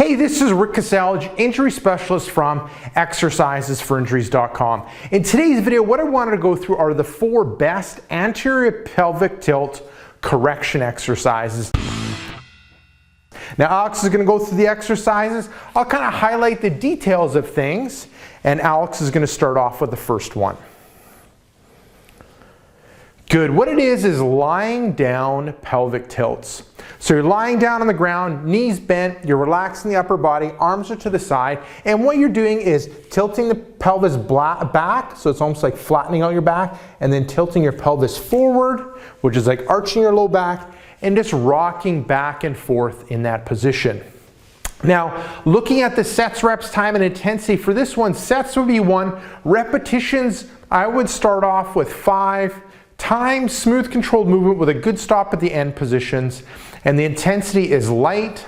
Hey, this is Rick Casale, injury specialist from exercisesforinjuries.com. In today's video, what I wanted to go through are the 4 best anterior pelvic tilt correction exercises. Now, Alex is going to go through the exercises. I'll kind of highlight the details of things, and Alex is going to start off with the first one. Good. What it is lying down pelvic tilts. So you're lying down on the ground, knees bent, you're relaxing the upper body, arms are to the side, and what you're doing is tilting the pelvis back, so it's almost like flattening out your back, and then tilting your pelvis forward, which is like arching your low back, and just rocking back and forth in that position. Now, looking at the sets, reps, time, and intensity, for this one, sets would be 1, repetitions, I would start off with 5, time, smooth controlled movement with a good stop at the end positions, and the intensity is light.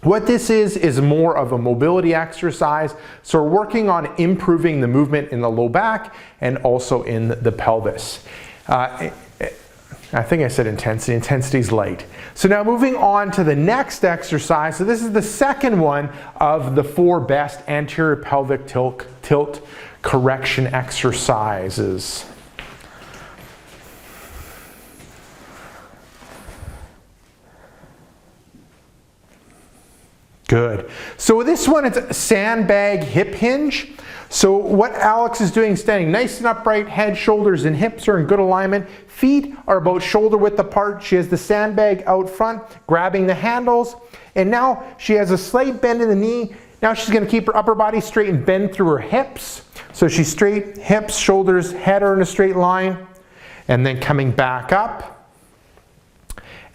What this is more of a mobility exercise, so we're working on improving the movement in the low back and also in the pelvis. I think I said intensity. Intensity is light. So now moving on to the next exercise. So this is the second one of the 4 best anterior pelvic tilt correction exercises. Good. So with this one, it's Sandbag Hip Hinge. So what Alex is doing, standing nice and upright, head, shoulders, and hips are in good alignment. Feet are about shoulder width apart. She has the sandbag out front, grabbing the handles. And now she has a slight bend in the knee. Now she's going to keep her upper body straight and bend through her hips. So she's straight, hips, shoulders, head are in a straight line. And then coming back up.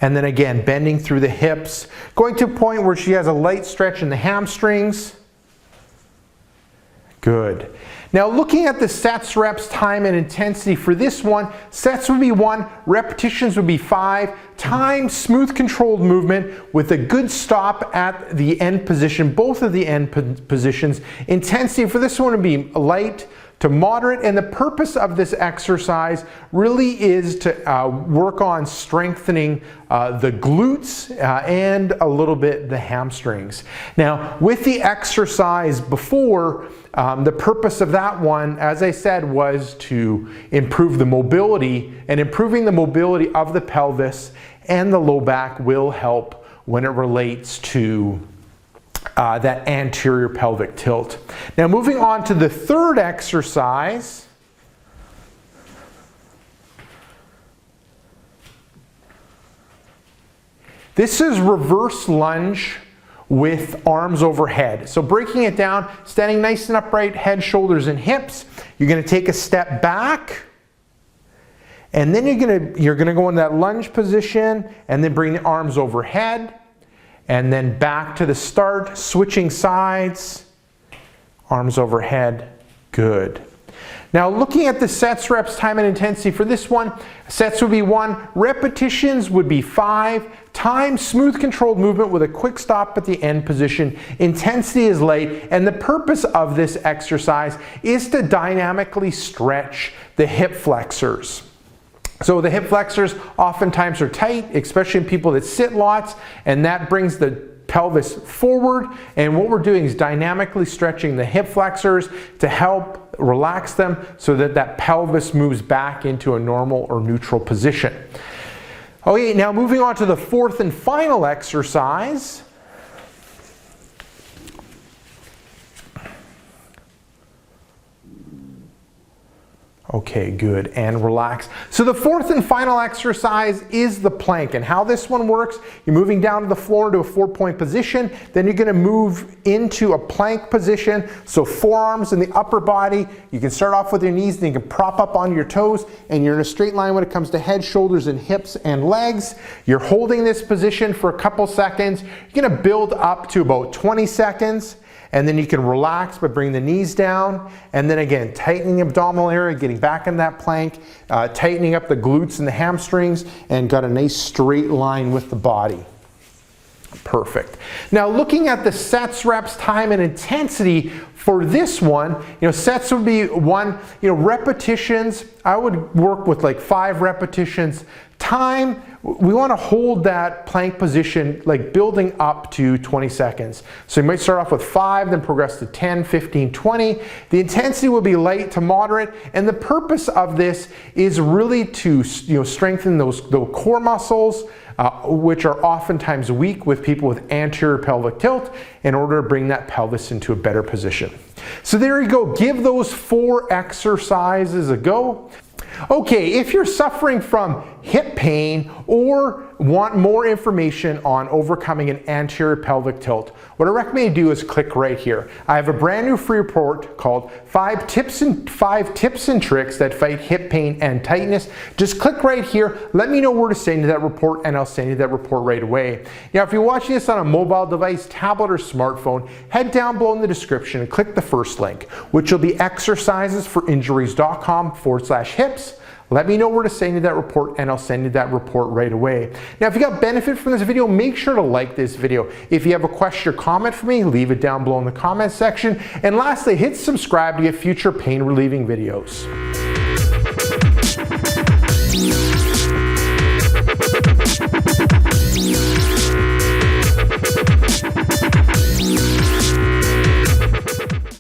And then again, bending through the hips, going to a point where she has a light stretch in the hamstrings. Good. Now looking at the sets, reps, time, and intensity for this one, sets would be 1, repetitions would be 5, time, smooth controlled movement with a good stop at the end position, both of the end positions. Intensity for this one would be light to moderate, and the purpose of this exercise really is to work on strengthening the glutes and a little bit the hamstrings. Now, with the exercise before, the purpose of that one, as I said, was to improve the mobility, and improving the mobility of the pelvis and the low back will help when it relates to that anterior pelvic tilt. Now moving on to the third exercise. This is reverse lunge with arms overhead. So breaking it down, standing nice and upright, head, shoulders, and hips. You're going to take a step back, and then you're going to go in that lunge position, and then bring the arms overhead. And then back to the start, switching sides, arms overhead, good. Now looking at the sets, reps, time, and intensity for this one, sets would be 1, repetitions would be 5, time, smooth controlled movement with a quick stop at the end position, intensity is light, and the purpose of this exercise is to dynamically stretch the hip flexors. So the hip flexors oftentimes are tight, especially in people that sit lots, and that brings the pelvis forward. And what we're doing is dynamically stretching the hip flexors to help relax them so that that pelvis moves back into a normal or neutral position. Okay, now moving on to the 4th and final exercise. Okay, good, and relax. So the 4th and final exercise is the plank, and how this one works, you're moving down to the floor to a 4-point position, then you're gonna move into a plank position, so forearms in the upper body, you can start off with your knees, then you can prop up onto your toes, and you're in a straight line when it comes to head, shoulders, and hips and legs. You're holding this position for a couple seconds. You're gonna build up to about 20 seconds. And then you can relax by bringing the knees down, and then again, tightening the abdominal area, getting back in that plank, tightening up the glutes and the hamstrings, and got a nice straight line with the body. Perfect. Now looking at the sets, reps, time, and intensity for this one, sets would be 1, repetitions, I would work with like 5 repetitions. Time we want to hold that plank position, like building up to 20 seconds. So you might start off with 5, then progress to 10, 15, 20. The intensity will be light to moderate, and the purpose of this is really to strengthen those core muscles, which are oftentimes weak with people with anterior pelvic tilt, in order to bring that pelvis into a better position. So there you go. Give those 4 exercises a go. Okay, if you're suffering from hip pain or want more information on overcoming an anterior pelvic tilt, what I recommend you do is click right here. I have a brand new free report called 5 tips and tricks that fight hip pain and tightness. Just click right here, let me know where to send you that report, and I'll send you that report right away. Now, if you're watching this on a mobile device, tablet, or smartphone, head down below in the description and click the first link, which will be exercisesforinjuries.com/hips. Let me know where to send you that report, and I'll send you that report right away. Now, if you got benefit from this video, make sure to like this video. If you have a question or comment for me, leave it down below in the comment section. And lastly, hit subscribe to get future pain relieving videos.